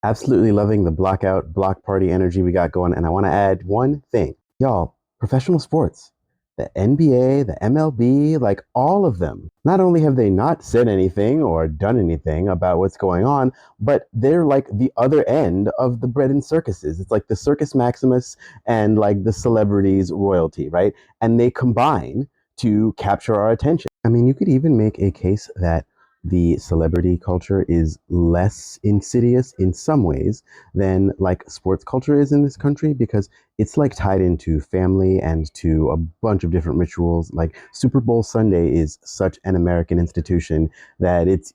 Absolutely loving the blockout, block party energy we got going. And I want to add one thing. Y'all, professional sports, the NBA, the MLB, like all of them, not only have they not said anything or done anything about what's going on, but they're like the other end of the bread and circuses. It's like the Circus Maximus and like the celebrities royalty, right? And they combine to capture our attention. I mean, you could even make a case that the celebrity culture is less insidious in some ways than like sports culture is in this country because it's like tied into family and to a bunch of different rituals. Like Super Bowl Sunday is such an American institution that it's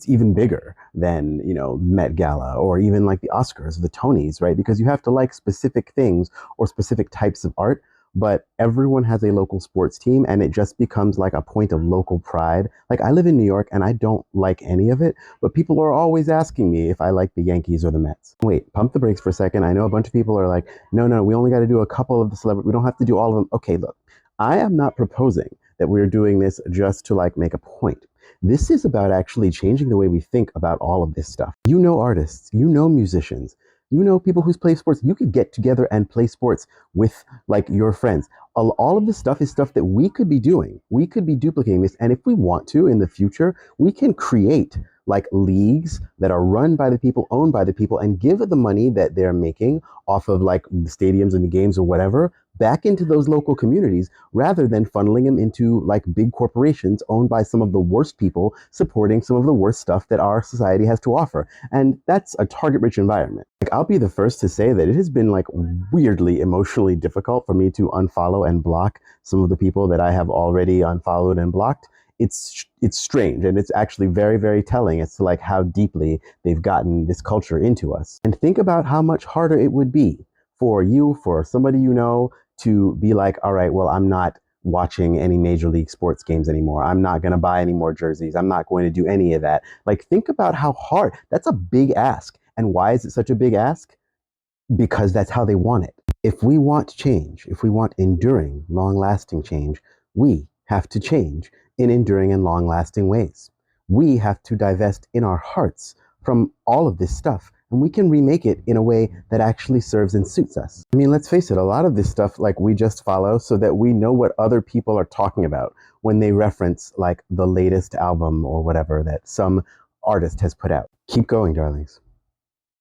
even bigger than, you know, Met Gala or even like the Oscars, the Tonys, right? Because you have to like specific things or specific types of art, but everyone has a local sports team and it just becomes like a point of local pride. Like I live in New York and I don't like any of it, but people are always asking me if I like the Yankees or the Mets. Wait, pump the brakes for a second. I know a bunch of people are like, no, we only got to do a couple of the celebrities. We don't have to do all of them. Okay, look, I am not proposing that we're doing this just to like make a point. This is about actually changing the way we think about all of this stuff. You know artists, you know musicians, you know people who play sports. You could get together and play sports with like your friends. All of this stuff is stuff that we could be doing. We could be duplicating this. And if we want to in the future, we can create like leagues that are run by the people, owned by the people, and give the money that they're making off of like the stadiums and the games or whatever back into those local communities rather than funneling them into like big corporations owned by some of the worst people supporting some of the worst stuff that our society has to offer. And that's a target rich environment. Like I'll be the first to say that it has been like weirdly emotionally difficult for me to unfollow and block some of the people that I have already unfollowed and blocked. It's strange and it's actually very telling as to like how deeply they've gotten this culture into us. And think about how much harder it would be for you, for somebody you know, to be like, all right, well, I'm not watching any major league sports games anymore. I'm not going to buy any more jerseys. I'm not going to do any of that. Like, think about how hard that's a big ask. And why is it such a big ask? Because that's how they want it. If we want change, if we want enduring, long lasting change, we have to change in enduring and long lasting ways. We have to divest in our hearts from all of this stuff and we can remake it in a way that actually serves and suits us. I mean, let's face it, a lot of this stuff, like we just follow so that we know what other people are talking about when they reference like the latest album or whatever that some artist has put out. Keep going, darlings.